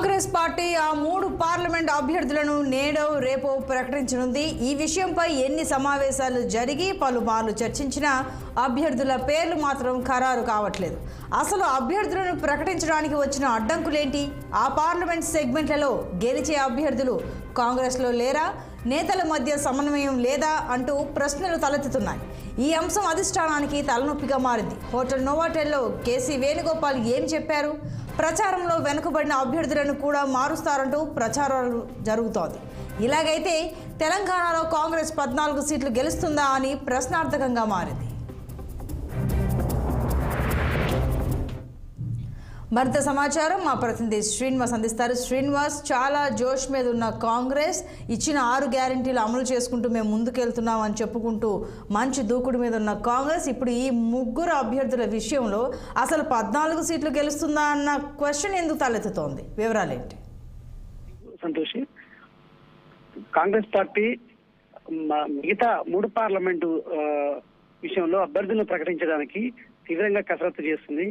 Congress party ఆ 3 parliament అభ్యర్థులను నేడో రేపో ప్రకటించనుంది. ఈ విషయంపై ఎన్ని సమావేశాలు జరిగి పలుమార్లు చర్చించినా అభ్యర్థుల పేర్లు మాత్రం ఖరారు కావట్లేదు. అసలు అభ్యర్థులను ప్రకటించడానికి వచ్చిన అడ్డంకులేంటి? ఆ పార్లమెంట్ సెగ్మెంట్లలో గెలిచే అభ్యర్థులు కాంగ్రెస్లో లేరా? నేతల మధ్య సమన్వయం లేదా అంటూ ప్రశ్నలు తలెత్తుతున్నాయి. ఈ అంశం అధిష్టానానికి తలనొప్పిగా మారింది. హోటల్ నోవాటెల్లో కేసీ వేణుగోపాల్ ఏం చెప్పారు? ప్రచారంలో వెనుకబడిన అభ్యర్థులను కూడా మారుస్తారంటూ ప్రచారాలు జరుగుతోంది. ఇలాగైతే తెలంగాణలో కాంగ్రెస్ 14 సీట్లు గెలుస్తుందా అని ప్రశ్నార్థకంగా మారింది. మరింత సమాచారం మా ప్రతినిధి శ్రీనివాస్ అందిస్తారు. శ్రీనివాస్, చాలా జోష్ మీద ఉన్న కాంగ్రెస్ ఇచ్చిన 6 గ్యారెంటీలు అమలు చేసుకుంటూ మేము ముందుకెళ్తున్నాం అని చెప్పుకుంటూ మంచి దూకుడు మీద ఉన్న కాంగ్రెస్ ఇప్పుడు ఈ 3 అభ్యర్థుల విషయంలో అసలు 14 సీట్లు గెలుస్తుందా అన్న క్వశ్చన్ ఎందుకు తలెత్తుతోంది? వివరాలేంటి? సంతోషి, కాంగ్రెస్ పార్టీ మిగతా 3 పార్లమెంటు విషయంలో అభ్యర్థులను ప్రకటించడానికి తీవ్రంగా కసరత్తు చేస్తుంది.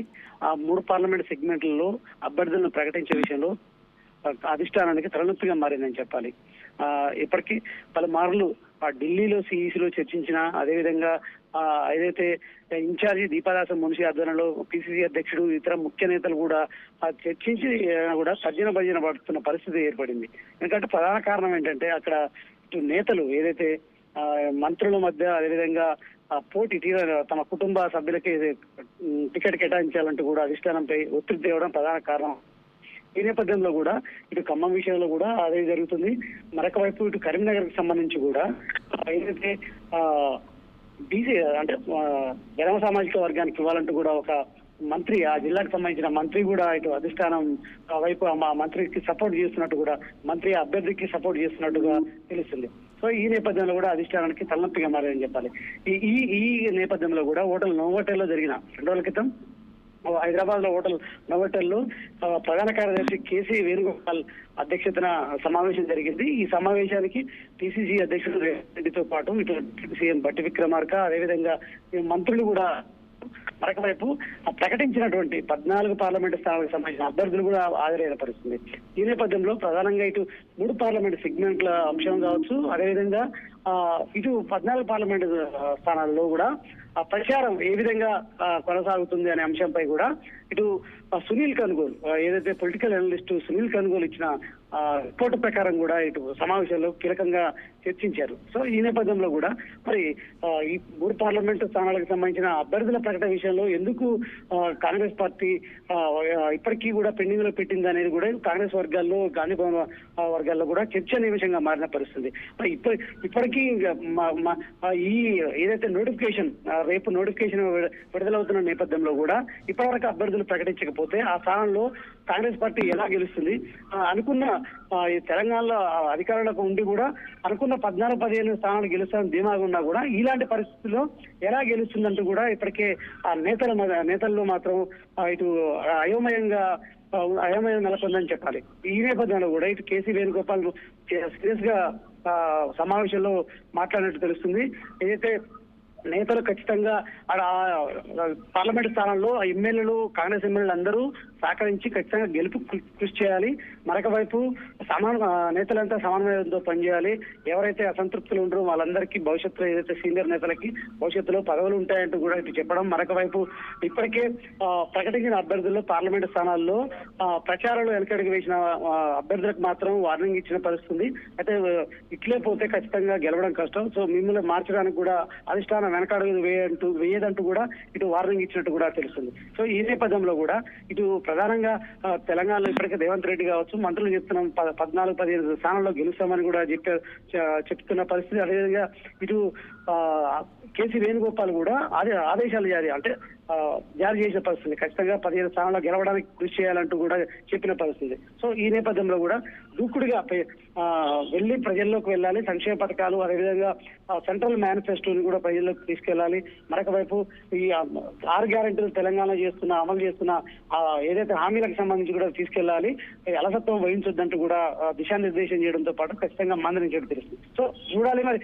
ఆ 3 పార్లమెంట్ సెగ్మెంట్లలో అభ్యర్థులను ప్రకటించే విషయంలో అధిష్టానానికి తలనొప్పిగా మారిందని చెప్పాలి. ఇప్పటికీ పలుమార్లు ఢిల్లీలో సిఈసిలో చర్చించిన, అదేవిధంగా ఏదైతే ఇన్ఛార్జి దీపాదాస మున్షి ఆధ్వర్యంలో పిసిసి అధ్యక్షుడు ఇతర ముఖ్య నేతలు కూడా చర్చించి కూడా తర్జన భర్జన పడుతున్న పరిస్థితి ఏర్పడింది. ఎందుకంటే ప్రధాన కారణం ఏంటంటే అక్కడ ఇటు నేతలు ఏదైతే మంత్రుల మధ్య, అదేవిధంగా పోటీ తమ కుటుంబ సభ్యులకి టికెట్ కేటాయించాలంటూ కూడా అధిష్టానంపై ఒత్తిడి తేవడం ప్రధాన కారణం. ఈ నేపథ్యంలో కూడా ఇటు ఖమ్మం విషయంలో కూడా అదే జరుగుతుంది. మరొక వైపు ఇటు కరీంనగర్ కి సంబంధించి కూడా ఏదైతే బీసీ అంటే జనమ సామాజిక వర్గానికి ఇవ్వాలంటూ కూడా ఒక మంత్రి, ఆ జిల్లాకు సంబంధించిన మంత్రి కూడా ఇటు అధిష్టానం వైపు మా మంత్రికి సపోర్ట్ చేస్తున్నట్టు కూడా, మంత్రి అభ్యర్థికి సపోర్ట్ చేస్తున్నట్టుగా తెలుస్తుంది. సో ఈ నేపథ్యంలో కూడా అధిష్టానానికి తలనొప్పిగా మారని చెప్పాలి. ఈ నేపథ్యంలో కూడా హోటల్ నోవాటెల్లో జరిగిన 2 రోజుల క్రితం హైదరాబాద్ లో హోటల్ నోవాటెల్లో ప్రధాన కార్యదర్శి కేసీ వేణుగోపాల్ అధ్యక్షతన సమావేశం జరిగింది. ఈ సమావేశానికి పిసిసి అధ్యక్షుడు రేవంత్ రెడ్డితో పాటు ఇటు సీఎం బట్టి విక్రమార్క, అదేవిధంగా మంత్రులు కూడా, మరొక వైపు ప్రకటించినటువంటి 14 పార్లమెంటు స్థానాలకు సంబంధించిన అభ్యర్థులు కూడా హాజరైన పరిస్థితి. ఈ నేపథ్యంలో ప్రధానంగా ఇటు 3 పార్లమెంటు సెగ్మెంట్ల అంశం కావచ్చు, అదేవిధంగా ఇటు 14 పార్లమెంటు స్థానాల్లో కూడా ప్రచారం ఏ విధంగా కొనసాగుతుంది అనే అంశంపై కూడా ఇటు సునీల్ కనుగోలు, ఏదైతే పొలిటికల్ అనలిస్ట్ సునీల్ కనుగోలు ఇచ్చిన రిపోర్టు ప్రకారం కూడా ఇటు సమావేశంలో కీలకంగా చర్చించారు. సో ఈ నేపథ్యంలో కూడా మరి ఈ 3 పార్లమెంటు స్థానాలకు సంబంధించిన అభ్యర్థుల ప్రకటన విషయంలో ఎందుకు కాంగ్రెస్ పార్టీ ఇప్పటికీ కూడా పెండింగ్ లో పెట్టింది అనేది కూడా కాంగ్రెస్ వర్గాల్లో, గాంధీ భవన్ వర్గాల్లో కూడా చర్చనీయాంశంగా మారిన పరిస్థితి. ఇప్పటికీ ఈ ఏదైతే నోటిఫికేషన్ రేపు నోటిఫికేషన్ విడుదలవుతున్న నేపథ్యంలో కూడా ఇప్పటివరకు అభ్యర్థులు ప్రకటించకపోతే ఆ స్థానంలో కాంగ్రెస్ పార్టీ ఎలా గెలుస్తుంది? అనుకున్న ఈ తెలంగాణలో అధికారులకు ఉండి కూడా అనుకున్న 14-15 స్థానాలు గెలుస్తామని ధీమాగా ఉన్నా కూడా ఇలాంటి పరిస్థితుల్లో ఎలా గెలుస్తుందంటూ కూడా ఇప్పటికే ఆ నేతల్లో మాత్రం ఇటు అయోమయం నెలకొందని చెప్పాలి. ఈ నేపథ్యంలో కూడా ఇటు కేసీ వేణుగోపాల్ సీరియస్ గా సమావేశంలో మాట్లాడినట్టు తెలుస్తుంది. ఏదైతే నేతలు ఖచ్చితంగా పార్లమెంట్ స్థానంలో ఎమ్మెల్యేలు, కాంగ్రెస్ ఎమ్మెల్యేలు అందరూ సహకరించి ఖచ్చితంగా గెలుపు కృషి చేయాలి. మరొక వైపు నేతలంతా సమన్వయంతో పనిచేయాలి. ఎవరైతే అసంతృప్తులు ఉంటారో వాళ్ళందరికీ భవిష్యత్తులో ఏదైతే సీనియర్ నేతలకి భవిష్యత్తులో పదవులు ఉంటాయంటూ కూడా ఇటు చెప్పడం. మరొక వైపు ఇప్పటికే ప్రకటించిన అభ్యర్థుల్లో పార్లమెంట్ స్థానాల్లో ప్రచారంలో వెనకడుగు వేసిన అభ్యర్థులకు మాత్రం వార్నింగ్ ఇచ్చిన పరిస్థితుంది. అయితే ఇట్లే పోతే ఖచ్చితంగా గెలవడం కష్టం. సో మిమ్మల్ని మార్చడానికి కూడా అధిష్టానం వెనకడుగు వేయదంటూ కూడా ఇటు వార్నింగ్ ఇచ్చినట్టు కూడా తెలుస్తుంది. సో ఈ నేపథ్యంలో కూడా ఇటు ప్రధానంగా తెలంగాణలో ఇప్పటికే రేవంత్ రెడ్డి కావచ్చు, మంత్రులు చెప్తున్నాం 14-15 స్థానాల్లో గెలుస్తామని కూడా చెప్తున్న పరిస్థితి. అదేవిధంగా ఇటు కేసీ వేణుగోపాల్ కూడా ఆదేశాలు జారీ చేసిన పరిస్థితి. ఖచ్చితంగా 15 స్థానాల్లో గెలవడానికి కృషి చేయాలంటూ కూడా చెప్పిన పరిస్థితి. సో ఈ నేపథ్యంలో కూడా దూకుడుగా వెళ్ళి ప్రజల్లోకి వెళ్ళాలి. సంక్షేమ పథకాలు, అదేవిధంగా సెంట్రల్ మేనిఫెస్టోని కూడా ప్రజల్లోకి తీసుకెళ్లాలి. మరొక వైపు ఈ 6 గ్యారెంటీలు తెలంగాణ అమలు చేస్తున్న ఏదైతే హామీలకు సంబంధించి కూడా తీసుకెళ్లాలి. అలసత్వం వహించొద్దంటూ కూడా దిశానిర్దేశం చేయడంతో పాటు ఖచ్చితంగా మందలించడం తెలుస్తుంది. సో చూడాలి మరి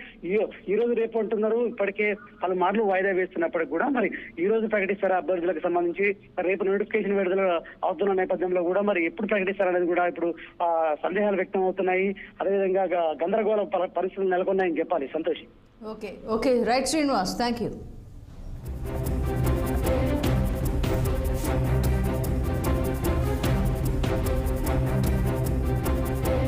ఈ రోజు రేపు అంటున్నారు. ఇప్పటికే పలుమార్లు వాయిదా వేస్తున్నప్పటికీ కూడా మరి ఈ రోజు ప్రకటిస్తారా అభ్యర్థులకు సంబంధించి, రేపు నోటిఫికేషన్ విడుదల అవుతున్న నేపథ్యంలో కూడా మరి ఎప్పుడు ప్రకటిస్తారనేది కూడా ఇప్పుడు సందేహాలు వ్యక్తం అవుతున్నాయి. అదేవిధంగా గందరగోళ పరిస్థితులు నెలకొన్నాయని చెప్పాలి. Santosh. Okay right Srinivas, thank you.